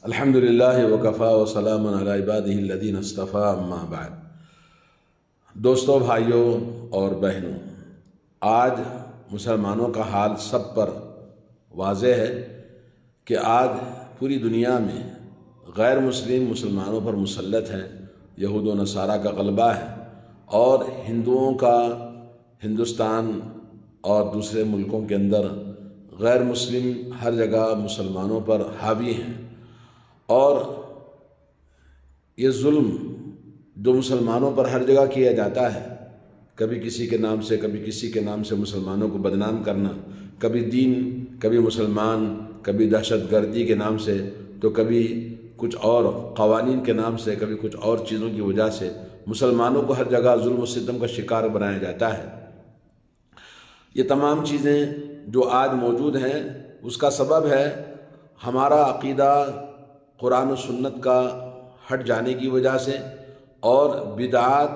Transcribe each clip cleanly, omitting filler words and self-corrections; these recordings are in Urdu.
الحمدللہ وکفا وسلام علی عبادہ الذین اصطفیٰ اما بعد۔ دوستو، بھائیوں اور بہنوں، آج مسلمانوں کا حال سب پر واضح ہے کہ آج پوری دنیا میں غیر مسلم مسلمانوں پر مسلط ہیں، یہود و نصارہ کا غلبہ ہے، اور ہندوؤں کا ہندوستان اور دوسرے ملکوں کے اندر غیر مسلم ہر جگہ مسلمانوں پر حاوی ہیں، اور یہ ظلم جو مسلمانوں پر ہر جگہ کیا جاتا ہے، کبھی کسی کے نام سے کبھی کسی کے نام سے مسلمانوں کو بدنام کرنا، کبھی دین، کبھی مسلمان، کبھی دہشت گردی کے نام سے، تو کبھی کچھ اور قوانین کے نام سے، کبھی کچھ اور چیزوں کی وجہ سے مسلمانوں کو ہر جگہ ظلم و ستم کا شکار بنایا جاتا ہے۔ یہ تمام چیزیں جو آج موجود ہیں، اس کا سبب ہے ہمارا عقیدہ قرآن و سنت کا ہٹ جانے کی وجہ سے، اور بدعات،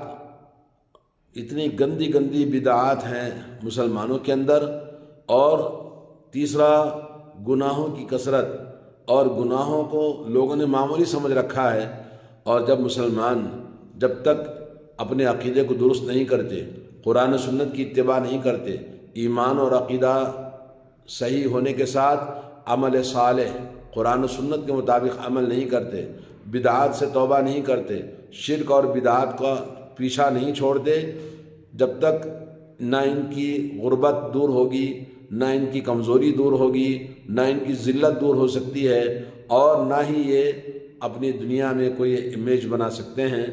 اتنی گندی گندی بدعات ہیں مسلمانوں کے اندر، اور تیسرا گناہوں کی کثرت، اور گناہوں کو لوگوں نے معمولی سمجھ رکھا ہے، اور جب تک اپنے عقیدے کو درست نہیں کرتے، قرآن و سنت کی اتباع نہیں کرتے، ایمان اور عقیدہ صحیح ہونے کے ساتھ عمل صالح قرآن و سنت کے مطابق عمل نہیں کرتے، بدعات سے توبہ نہیں کرتے، شرک اور بدعات کا پیچھا نہیں چھوڑتے، جب تک نہ ان کی غربت دور ہوگی، نہ ان کی کمزوری دور ہوگی، نہ ان کی ذلت دور ہو سکتی ہے، اور نہ ہی یہ اپنی دنیا میں کوئی امیج بنا سکتے ہیں۔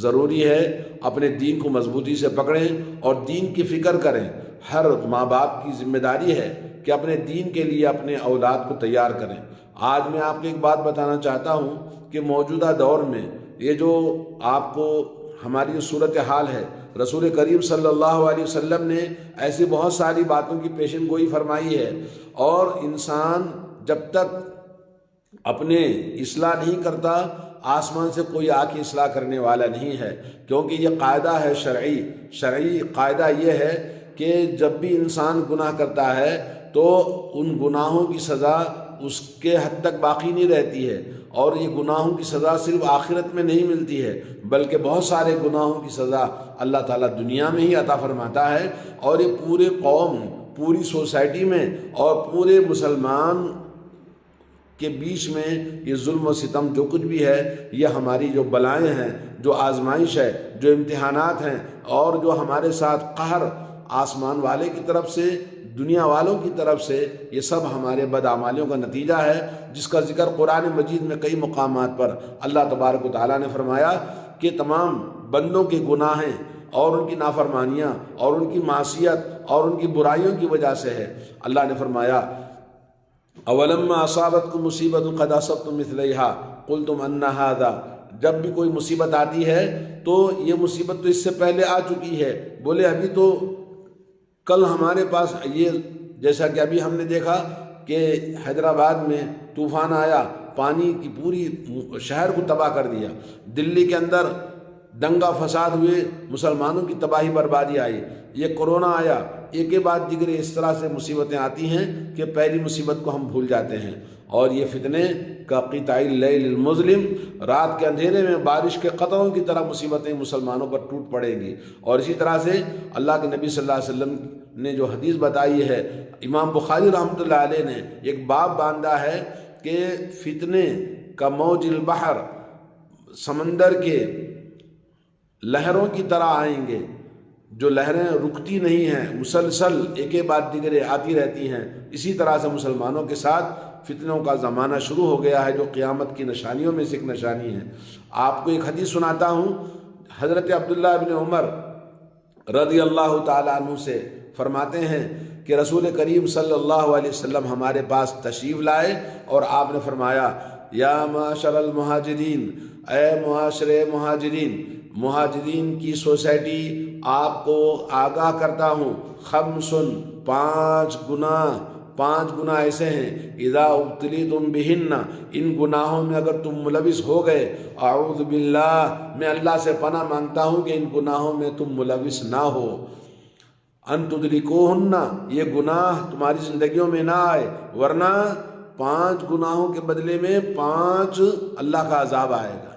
ضروری ہے اپنے دین کو مضبوطی سے پکڑیں اور دین کی فکر کریں۔ ہر ماں باپ کی ذمہ داری ہے کہ اپنے دین کے لیے اپنے اولاد کو تیار کریں۔ آج میں آپ کو ایک بات بتانا چاہتا ہوں کہ موجودہ دور میں یہ جو آپ کو ہماری صورتحال ہے، رسول کریم صلی اللہ علیہ وسلم نے ایسی بہت ساری باتوں کی پیشن گوئی فرمائی ہے، اور انسان جب تک اپنے اصلاح نہیں کرتا، آسمان سے کوئی آ کے اصلاح کرنے والا نہیں ہے، کیونکہ یہ قاعدہ ہے شرعی قاعدہ یہ ہے کہ جب بھی انسان گناہ کرتا ہے تو ان گناہوں کی سزا اس کے حد تک باقی نہیں رہتی ہے، اور یہ گناہوں کی سزا صرف آخرت میں نہیں ملتی ہے، بلکہ بہت سارے گناہوں کی سزا اللہ تعالیٰ دنیا میں ہی عطا فرماتا ہے، اور یہ پورے قوم، پوری سوسائٹی میں اور پورے مسلمان کے بیچ میں یہ ظلم و ستم جو کچھ بھی ہے، یہ ہماری جو بلائیں ہیں، جو آزمائش ہے، جو امتحانات ہیں، اور جو ہمارے ساتھ قہر آسمان والے کی طرف سے، دنیا والوں کی طرف سے، یہ سب ہمارے بدعمالیوں کا نتیجہ ہے، جس کا ذکر قرآن مجید میں کئی مقامات پر اللہ تبارک و تعالیٰ نے فرمایا کہ تمام بندوں کے گناہیں اور ان کی نافرمانیاں اور ان کی معصیت اور ان کی برائیوں کی وجہ سے ہے۔ اللہ نے فرمایا اولما اصابتکم مصیبۃ قد اصبتم مثلیہا قلتم ان ھذا، جب بھی کوئی مصیبت آتی ہے تو یہ مصیبت تو اس سے پہلے آ چکی ہے، بولے ابھی تو کل ہمارے پاس یہ، جیسا کہ ابھی ہم نے دیکھا کہ حیدرآباد میں طوفان آیا، پانی کی پوری شہر کو تباہ کر دیا، دلی کے اندر دنگا فساد ہوئے، مسلمانوں کی تباہی بربادی آئی، یہ کرونا آیا، ایک کے بعد دیگر اس طرح سے مصیبتیں آتی ہیں کہ پہلی مصیبت کو ہم بھول جاتے ہیں، اور یہ فتنے کا قطع اللیل المظلم، رات کے اندھیرے میں بارش کے قطروں کی طرح مصیبتیں مسلمانوں پر ٹوٹ پڑیں گی۔ اور اسی طرح سے اللہ کے نبی صلی اللہ علیہ وسلم نے جو حدیث بتائی ہے، امام بخاری رحمۃ اللہ علیہ نے ایک باب باندھا ہے کہ فتنے کا موج البحر، سمندر کے لہروں کی طرح آئیں گے، جو لہریں رکتی نہیں ہیں، مسلسل ایک کے بعد دیگرے آتی رہتی ہیں۔ اسی طرح سے مسلمانوں کے ساتھ فتنوں کا زمانہ شروع ہو گیا ہے، جو قیامت کی نشانیوں میں سے ایک نشانی ہے۔ آپ کو ایک حدیث سناتا ہوں، حضرت عبداللہ بن عمر رضی اللہ تعالیٰ عنہ سے فرماتے ہیں کہ رسول کریم صلی اللہ علیہ وسلم ہمارے پاس تشریف لائے، اور آپ نے فرمایا یا معاشر المہاجرین، اے معاشر مہاجرین کی سوسائٹی، آپ کو آگاہ کرتا ہوں، خمسن، پانچ گناہ ایسے ہیں، اذا ابتلیتم بہن، ان گناہوں میں اگر تم ملوث ہو گئے، اعوذ باللہ، میں اللہ سے پناہ مانگتا ہوں کہ ان گناہوں میں تم ملوث نہ ہو، ان تدرکوہن، یہ گناہ تمہاری زندگیوں میں نہ آئے، ورنہ 5 گناہوں کے بدلے میں 5 اللہ کا عذاب آئے گا۔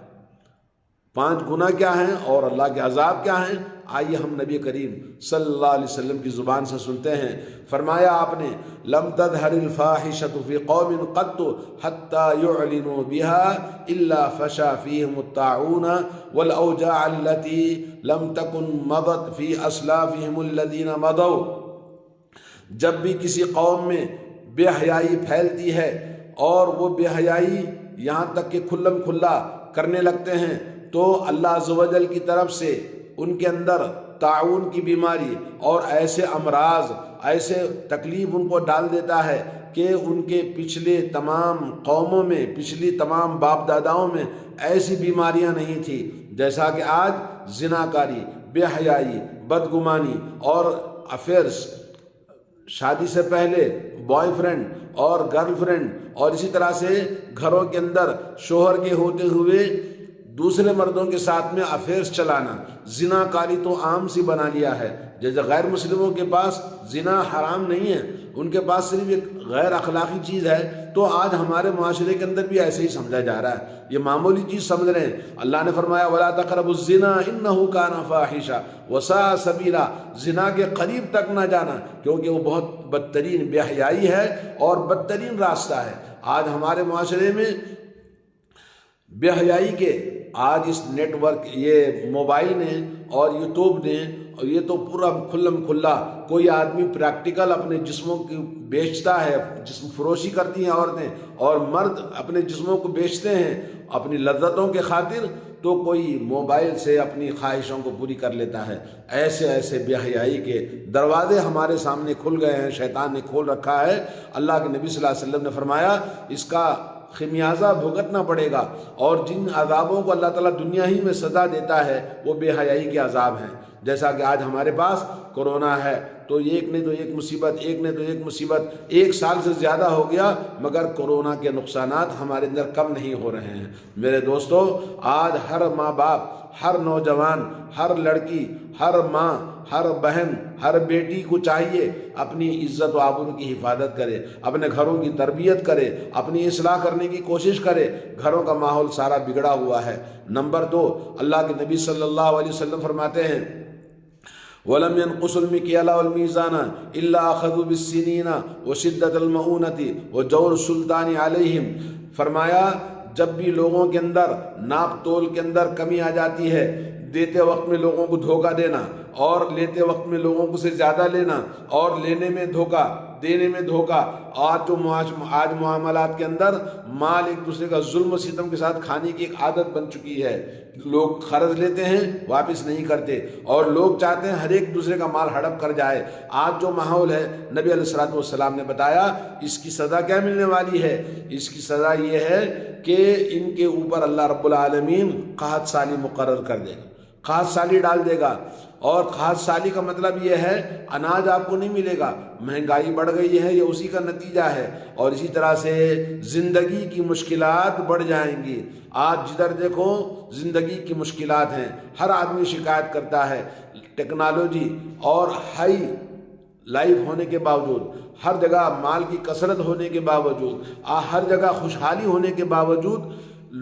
5 گناہ کیا ہیں اور اللہ کے عذاب کیا ہیں؟ آئیے ہم نبی کریم صلی اللہ علیہ وسلم کی زبان سے سنتے ہیں۔ فرمایا آپ نے لم تظہر الفاحشۃ فی قوم قط حتی یعلنوا بها الا فشا فیہم الطاعون والاوجاع التي لم تکن مضت فی اسلافہم الذین مضوا۔ جب بھی کسی قوم میں بے حیائی پھیلتی ہے اور وہ بے حیائی یہاں تک کہ کھلم کھلا کرنے لگتے ہیں تو اللہ عز و جل کی طرف سے ان کے اندر طاعون کی بیماری اور ایسے امراض، ایسے تکلیف ان کو ڈال دیتا ہے کہ ان کے پچھلے تمام قوموں میں، پچھلی تمام باپ داداؤں میں ایسی بیماریاں نہیں تھی جیسا کہ آج زناکاری، بے حیائی، بدگمانی اور افیئرس، شادی سے پہلے بوائے فرینڈ اور گرل فرینڈ، اور اسی طرح سے گھروں کے اندر شوہر کے ہوتے ہوئے دوسرے مردوں کے ساتھ میں افیئرس چلانا، زنا کاری تو عام سی بنا لیا ہے۔ جیسے غیر مسلموں کے پاس زنا حرام نہیں ہے، ان کے پاس صرف ایک غیر اخلاقی چیز ہے، تو آج ہمارے معاشرے کے اندر بھی ایسے ہی سمجھا جا رہا ہے، یہ معمولی چیز سمجھ رہے ہیں۔ اللہ نے فرمایا وَلَا تَقْرَبُوا الزِّنَا إِنَّهُ كَانَ فَاحِشًا وَسَاءَ سَبِيلًا، زنا کے قریب تک نہ جانا کیونکہ وہ بہت بدترین بے حیائی ہے اور بدترین راستہ ہے۔ آج ہمارے معاشرے میں بے حیائی کے آج اس نیٹ ورک، یہ موبائل نے اور یوٹیوب نے، اور یہ تو پورا کھلم کھلا، کوئی آدمی پریکٹیکل اپنے جسموں کی بیچتا ہے، جسم فروشی کرتی ہیں عورتیں، اور مرد اپنے جسموں کو بیچتے ہیں اپنی لذتوں کے خاطر، تو کوئی موبائل سے اپنی خواہشوں کو پوری کر لیتا ہے۔ ایسے ایسے بے حیائی کے دروازے ہمارے سامنے کھل گئے ہیں، شیطان نے کھول رکھا ہے۔ اللہ کے نبی صلی اللہ علیہ وسلم نے فرمایا اس کا خمیازہ بھگتنا پڑے گا، اور جن عذابوں کو اللہ تعالیٰ دنیا ہی میں سزا دیتا ہے وہ بے حیائی کے عذاب ہیں۔ جیسا کہ آج ہمارے پاس کرونا ہے تو ایک نے تو ایک مصیبت، ایک نے تو ایک مصیبت، 1 سال سے زیادہ ہو گیا مگر کرونا کے نقصانات ہمارے اندر کم نہیں ہو رہے ہیں۔ میرے دوستو، آج ہر ماں باپ، ہر نوجوان، ہر لڑکی، ہر ماں، ہر بہن، ہر بیٹی کو چاہیے اپنی عزت و آبرو کی حفاظت کرے، اپنے گھروں کی تربیت کرے، اپنی اصلاح کرنے کی کوشش کرے۔ گھروں کا ماحول سارا بگڑا ہوا ہے۔ نمبر 2، اللہ کے نبی صلی اللہ علیہ وسلم فرماتے ہیں وَلَمْ يَنْقُصُوا الْمِكْيَالَ وَالْمِيزَانَ إِلَّا أَخَذُوا بِالسِّنِينَ وَشِدَّةِ الْمَؤُونَةِ وَجَوْرِ السُّلْطَانِ عَلَيْهِمْ۔ فرمایا جب بھی لوگوں کے اندر ناپ تول کے اندر کمی آ جاتی ہے، دیتے وقت میں لوگوں کو دھوکہ دینا اور لیتے وقت میں لوگوں کو سے زیادہ لینا، اور لینے میں دھوکہ، دینے میں دھوکہ، آج معاملات کے اندر مال ایک دوسرے کا ظلم و ستم کے ساتھ کھانے کی ایک عادت بن چکی ہے۔ لوگ قرض لیتے ہیں واپس نہیں کرتے، اور لوگ چاہتے ہیں ہر ایک دوسرے کا مال ہڑپ کر جائے۔ آج جو ماحول ہے، نبی علیہ الصلوۃ والسلام نے بتایا اس کی سزا کیا ملنے والی ہے؟ اس کی سزا یہ ہے کہ ان کے اوپر اللہ رب العالمین قحط سالی مقرر کر دے گا، قحط سالی ڈال دے گا۔ اور قحط سالی کا مطلب یہ ہے اناج آپ کو نہیں ملے گا، مہنگائی بڑھ گئی ہے، یہ اسی کا نتیجہ ہے۔ اور اسی طرح سے زندگی کی مشکلات بڑھ جائیں گی۔ آج جدھر دیکھو زندگی کی مشکلات ہیں، ہر آدمی شکایت کرتا ہے۔ ٹیکنالوجی اور ہائی لائف ہونے کے باوجود، ہر جگہ مال کی کثرت ہونے کے باوجود، ہر جگہ خوشحالی ہونے کے باوجود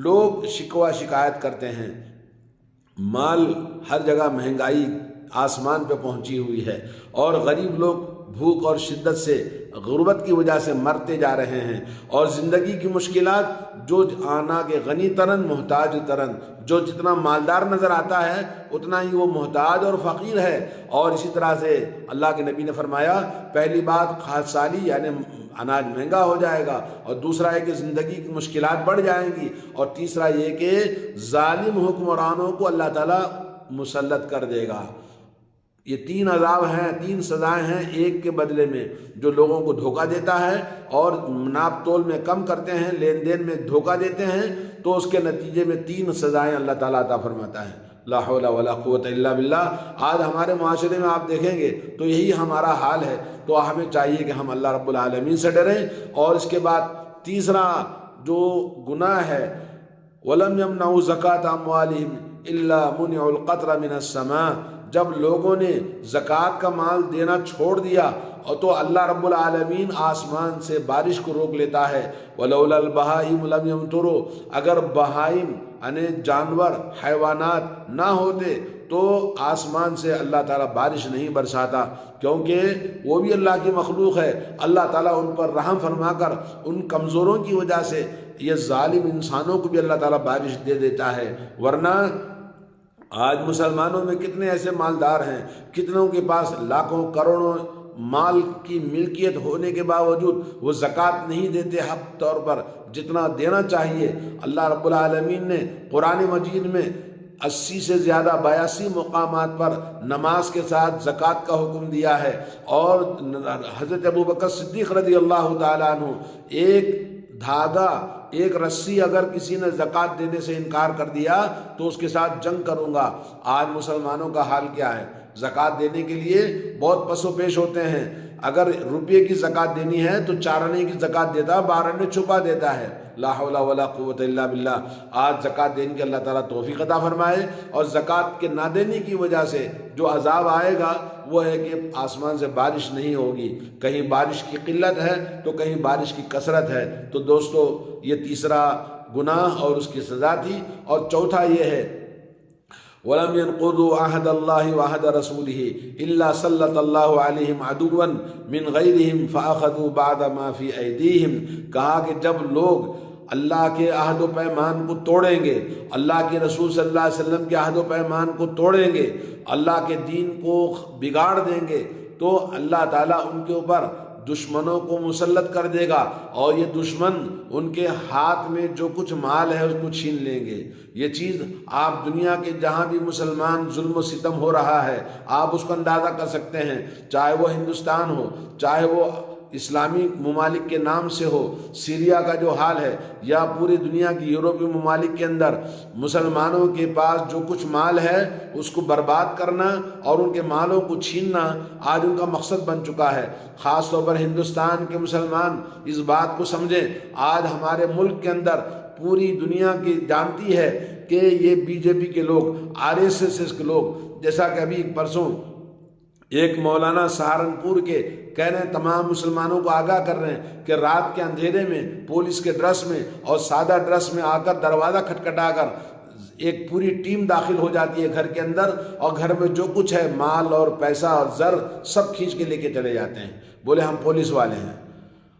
لوگ شکوہ شکایت کرتے ہیں۔ مال ہر جگہ مہنگائی آسمان پہ پہنچی ہوئی ہے، اور غریب لوگ بھوک اور شدت سے، غربت کی وجہ سے مرتے جا رہے ہیں۔ اور زندگی کی مشکلات، جو آنا کہ غنی ترن محتاج ترن، جو جتنا مالدار نظر آتا ہے اتنا ہی وہ محتاج اور فقیر ہے۔ اور اسی طرح سے اللہ کے نبی نے فرمایا پہلی بات قحط سالی یعنی اناج مہنگا ہو جائے گا، اور دوسرا ہے کہ زندگی کی مشکلات بڑھ جائیں گی، اور تیسرا یہ کہ ظالم حکمرانوں کو اللہ تعالیٰ مسلط کر دے گا۔ یہ 3 عذاب ہیں، 3 سزائیں ہیں ایک کے بدلے میں۔ جو لوگوں کو دھوکہ دیتا ہے اور ناپ تول میں کم کرتے ہیں، لین دین میں دھوکہ دیتے ہیں، تو اس کے نتیجے میں 3 سزائیں اللہ تعالیٰ عطا فرماتا ہے۔ لا حول ولا قوت الا باللہ۔ آج ہمارے معاشرے میں آپ دیکھیں گے تو یہی ہمارا حال ہے۔ تو ہمیں چاہیے کہ ہم اللہ رب العالمین سے ڈریں۔ اور اس کے بعد تیسرا جو گناہ ہے وَلَمْ يَمْنَعُوا زَكَاةَ أَمْوَالِهِمْ إِلَّا مُنِعُوا الْقَطْرَ مِنَ السَّمَاءِ، جب لوگوں نے زکوٰۃ کا مال دینا چھوڑ دیا اور تو اللہ رب العالمین آسمان سے بارش کو روک لیتا ہے۔ وَلَوْلَا الْبَهَائِمُ لَمْ يَمْطُرُوا، اگر بہائم یعنی جانور حیوانات نہ ہوتے تو آسمان سے اللہ تعالیٰ بارش نہیں برساتا، کیونکہ وہ بھی اللہ کی مخلوق ہے۔ اللہ تعالیٰ ان پر رحم فرما کر ان کمزوروں کی وجہ سے یہ ظالم انسانوں کو بھی اللہ تعالیٰ بارش دے دیتا ہے، ورنہ آج مسلمانوں میں کتنے ایسے مالدار ہیں، کتنوں کے پاس لاکھوں کروڑوں مال کی ملکیت ہونے کے باوجود وہ زکوٰۃ نہیں دیتے حق طور پر جتنا دینا چاہیے۔ اللہ رب العالمین نے قرآن مجید میں 80 سے زیادہ 82 مقامات پر نماز کے ساتھ زکوٰۃ کا حکم دیا ہے، اور حضرت ابوبکر صدیق رضی اللہ تعالیٰ عنہ ایک دھاگا ایک رسی اگر کسی نے زکوٰۃ دینے سے انکار کر دیا تو اس کے ساتھ جنگ کروں گا۔ آج مسلمانوں کا حال کیا ہے؟ زکوٰۃ دینے کے لیے بہت پس و پیش ہوتے ہیں۔ اگر روپے کی زکوٰۃ دینی ہے تو 4 آنے کی زکوٰۃ دیتا ہے، 12 آنے چھپا دیتا ہے۔ لا حول ولا قوت الا باللہ۔ آج زکوٰۃ دینے کی اللہ تعالیٰ توفیق عطا فرمائے، اور زکوٰۃ کے نہ دینے کی وجہ سے جو عذاب آئے گا وہ ہے کہ آسمان سے بارش نہیں ہوگی، کہیں بارش کی قلت ہے تو کہیں بارش کی کثرت ہے۔ تو دوستو یہ تیسرا گناہ اور اس کی سزا تھی، اور چوتھا یہ ہے وَلَمْ يَنْقُضُوا عَهْدَ اللَّهِ وَعَهْدَ رَسُولِهِ إِلَّا سَلَّطَ اللَّهُ عَلَيْهِمْ عَدُوًّا مِنْ غَيْرِهِمْ فَأَخَذُوا بَعْدَ مَا فِي أَيْدِيهِمْ۔ کہا کہ جب لوگ اللہ کے عہد و پیمان کو توڑیں گے، اللہ کے رسول صلی اللہ علیہ وسلم کے عہد و پیمان کو توڑیں گے، اللہ کے دین کو بگاڑ دیں گے، تو اللہ تعالیٰ ان کے اوپر دشمنوں کو مسلط کر دے گا، اور یہ دشمن ان کے ہاتھ میں جو کچھ مال ہے اس کو چھین لیں گے۔ یہ چیز آپ دنیا کے جہاں بھی مسلمان ظلم و ستم ہو رہا ہے آپ اس کو اندازہ کر سکتے ہیں، چاہے وہ ہندوستان ہو، چاہے وہ اسلامی ممالک کے نام سے ہو، سیریا کا جو حال ہے، یا پوری دنیا کی یورپی ممالک کے اندر مسلمانوں کے پاس جو کچھ مال ہے اس کو برباد کرنا اور ان کے مالوں کو چھیننا آج ان کا مقصد بن چکا ہے۔ خاص طور پر ہندوستان کے مسلمان اس بات کو سمجھیں، آج ہمارے ملک کے اندر پوری دنیا کی جانتی ہے کہ یہ بی جے پی کے لوگ، RSS کے لوگ، جیسا کہ ابھی پرسوں ایک مولانا سہارنپور کے کہہ رہے ہیں، تمام مسلمانوں کو آگاہ کر رہے ہیں کہ رات کے اندھیرے میں پولیس کے ڈریس میں اور سادہ ڈریس میں آ کر دروازہ کھٹکھٹا کر ایک پوری ٹیم داخل ہو جاتی ہے گھر کے اندر، اور گھر میں جو کچھ ہے مال اور پیسہ اور زر سب کھینچ کے لے کے چلے جاتے ہیں، بولے ہم پولیس والے ہیں۔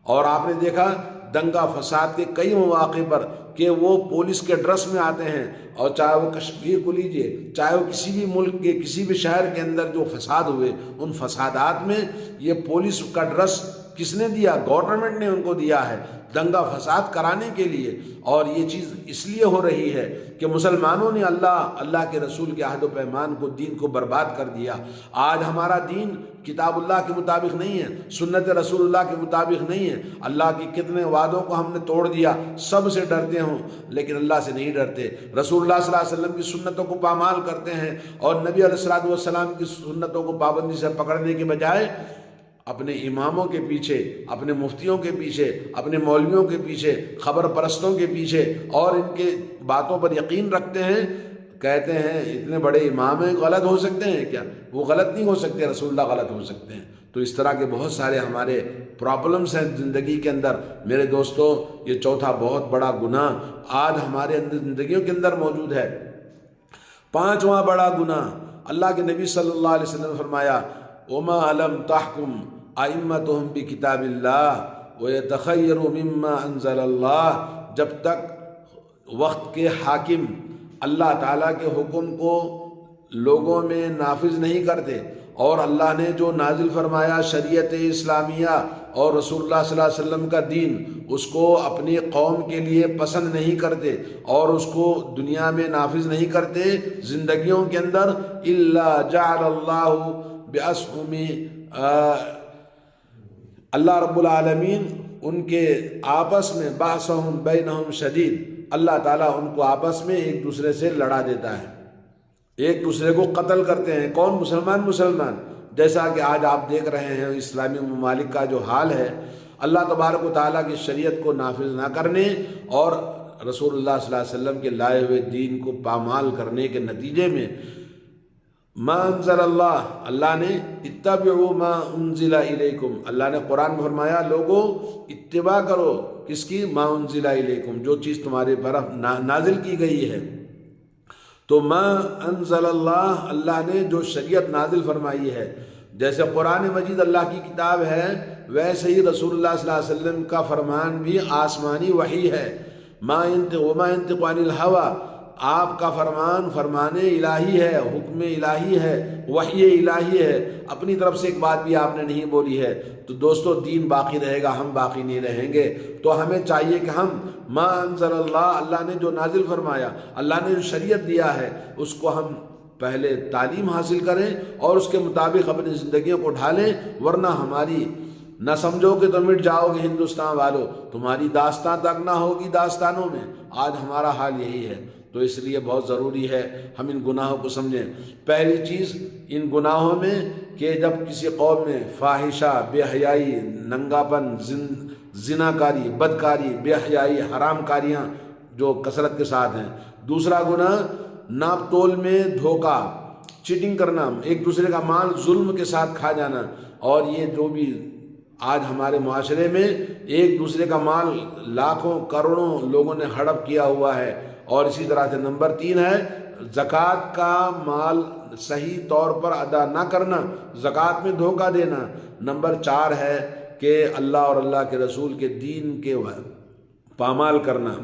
اور آپ نے دیکھا دنگا فساد کے کئی مواقع پر کہ وہ پولیس کے ڈریس میں آتے ہیں، اور چاہے وہ کشمیر کو لیجئے، چاہے وہ کسی بھی ملک کے کسی بھی شہر کے اندر جو فساد ہوئے، ان فسادات میں یہ پولیس کا ڈریس کس نے دیا؟ گورنمنٹ نے ان کو دیا ہے دنگا فساد کرانے کے لیے۔ اور یہ چیز اس لیے ہو رہی ہے کہ مسلمانوں نے اللہ کے رسول کے عہد و پیمان کو، دین کو برباد کر دیا۔ آج ہمارا دین کتاب اللہ کے مطابق نہیں ہے، سنت رسول اللہ کے مطابق نہیں ہے۔ اللہ کے کتنے وعدوں کو ہم نے توڑ دیا، سب سے ڈرتے ہوں لیکن اللہ سے نہیں ڈرتے۔ رسول اللہ صلی اللہ علیہ وسلم کی سنتوں کو پامال کرتے ہیں، اور نبی علیہ السلام کی سنتوں کو پابندی سے پکڑنے کے بجائے اپنے اماموں کے پیچھے، اپنے مفتیوں کے پیچھے، اپنے مولویوں کے پیچھے، خبر پرستوں کے پیچھے اور ان کے باتوں پر یقین رکھتے ہیں، کہتے ہیں اتنے بڑے امام ہیں، غلط ہو سکتے ہیں کیا؟ وہ غلط نہیں ہو سکتے، رسول اللہ غلط ہو سکتے ہیں۔ تو اس طرح کے بہت سارے ہمارے پرابلمس ہیں زندگی کے اندر۔ میرے دوستو، یہ چوتھا بہت بڑا گناہ آج ہمارے زندگیوں کے اندر موجود ہے۔ پانچواں بڑا گناہ، اللہ کے نبی صلی اللہ علیہ وسلم نے فرمایا وَمَا لَمْ تَحْكُمْ أَئِمَّتُهُمْ بِكِتَابِ اللَّهِ وَيَتَخَيَّرُوا مِمَّا أَنزَلَ اللَّهِ، جب تک وقت کے حاکم اللہ تعالیٰ کے حکم کو لوگوں میں نافذ نہیں کرتے، اور اللہ نے جو نازل فرمایا شریعت اسلامیہ اور رسول اللہ صلی اللہ علیہ وسلم کا دین، اس کو اپنی قوم کے لیے پسند نہیں کرتے اور اس کو دنیا میں نافذ نہیں کرتے زندگیوں کے اندر، إِلَّا جَعَلَ اللَّهُ بِأَسْهُمِ، اللہ رب العالمین ان کے آپس میں بَعْثَهُمْ بَيْنَهُمْ شدید، اللہ تعالیٰ ان کو آپس میں ایک دوسرے سے لڑا دیتا ہے، ایک دوسرے کو قتل کرتے ہیں۔ کون؟ مسلمان۔ جیسا کہ آج آپ دیکھ رہے ہیں اسلامی ممالک کا جو حال ہے، اللہ تبارک و تعالیٰ کی شریعت کو نافذ نہ کرنے اور رسول اللہ صلی اللہ علیہ وسلم کے لائے ہوئے دین کو پامال کرنے کے نتیجے میں ما انزل اللہ نے اتبعوا ما انزل الیکم، اللہ نے قرآن میں فرمایا لوگوں اتباع کرو کس کی؟ ما انزل الیکم، جو چیز تمہارے طرف نازل کی گئی ہے۔ تو ما انزل اللہ نے جو شریعت نازل فرمائی ہے، جیسے قرآن مجید اللہ کی کتاب ہے، ویسے ہی رسول اللہ صلی اللہ علیہ وسلم کا فرمان بھی آسمانی وحی ہے۔ وما ينطق عن الهوى، آپ کا فرمان الہی ہے، حکم الہی ہے، وحی الہی ہے، اپنی طرف سے ایک بات بھی آپ نے نہیں بولی ہے۔ تو دوستو دین باقی رہے گا، ہم باقی نہیں رہیں گے۔ تو ہمیں چاہیے کہ ہم ما انزل اللہ نے جو نازل فرمایا، اللہ نے جو شریعت دیا ہے، اس کو ہم پہلے تعلیم حاصل کریں اور اس کے مطابق اپنی زندگیوں کو ڈھالیں، ورنہ ہماری نہ سمجھو کہ تم مٹ جاؤ گے ہندوستان والوں، تمہاری داستان تک نہ ہوگی داستانوں میں۔ آج ہمارا حال یہی ہے۔ تو اس لیے بہت ضروری ہے ہم ان گناہوں کو سمجھیں۔ پہلی چیز ان گناہوں میں کہ جب کسی قوم میں فاحشہ، بے حیائی، ننگاپن، زناکاری، بدکاری، بے حیائی، حرام کاریاں جو کثرت کے ساتھ ہیں۔ دوسرا گناہ ناپ تول میں دھوکہ، چیٹنگ کرنا، ایک دوسرے کا مال ظلم کے ساتھ کھا جانا، اور یہ جو بھی آج ہمارے معاشرے میں ایک دوسرے کا مال لاکھوں کروڑوں لوگوں نے ہڑپ کیا ہوا ہے۔ اور اسی طرح سے نمبر 3 ہے زکوٰۃ کا مال صحیح طور پر ادا نہ کرنا، زکوٰۃ میں دھوکہ دینا۔ نمبر 4 ہے کہ اللہ اور اللہ کے رسول کے دین کے پامال کرنا،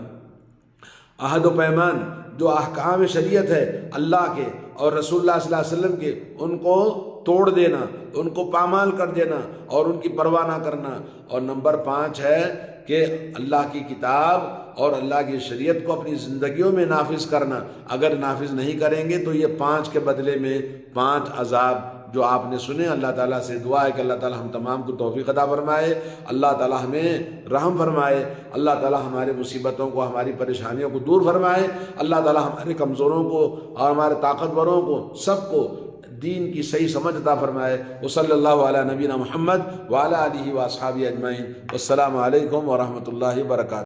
عہد و پیمان، جو احکام شریعت ہے اللہ کے اور رسول اللہ صلی اللہ علیہ وسلم کے، ان کو توڑ دینا، ان کو پامال کر دینا اور ان کی پرواہ نہ کرنا۔ اور نمبر 5 ہے کہ اللہ کی کتاب اور اللہ کی شریعت کو اپنی زندگیوں میں نافذ کرنا۔ اگر نافذ نہیں کریں گے تو یہ 5 کے بدلے میں 5 عذاب جو آپ نے سنے۔ اللہ تعالیٰ سے دعا ہے کہ اللہ تعالیٰ ہم تمام کو توفیق عطا فرمائے، اللہ تعالیٰ ہمیں رحم فرمائے، اللہ تعالیٰ ہمارے مصیبتوں کو، ہماری پریشانیوں کو دور فرمائے، اللہ تعالیٰ ہمارے کمزوروں کو اور ہمارے طاقتوروں کو سب کو دین کی صحیح سمجھ عطا فرمائے۔ وصلی اللہ علی نبینا محمد وعلی آلہ واصحابہ اجمعین۔ والسلام علیکم ورحمۃ اللہ وبرکاتہ۔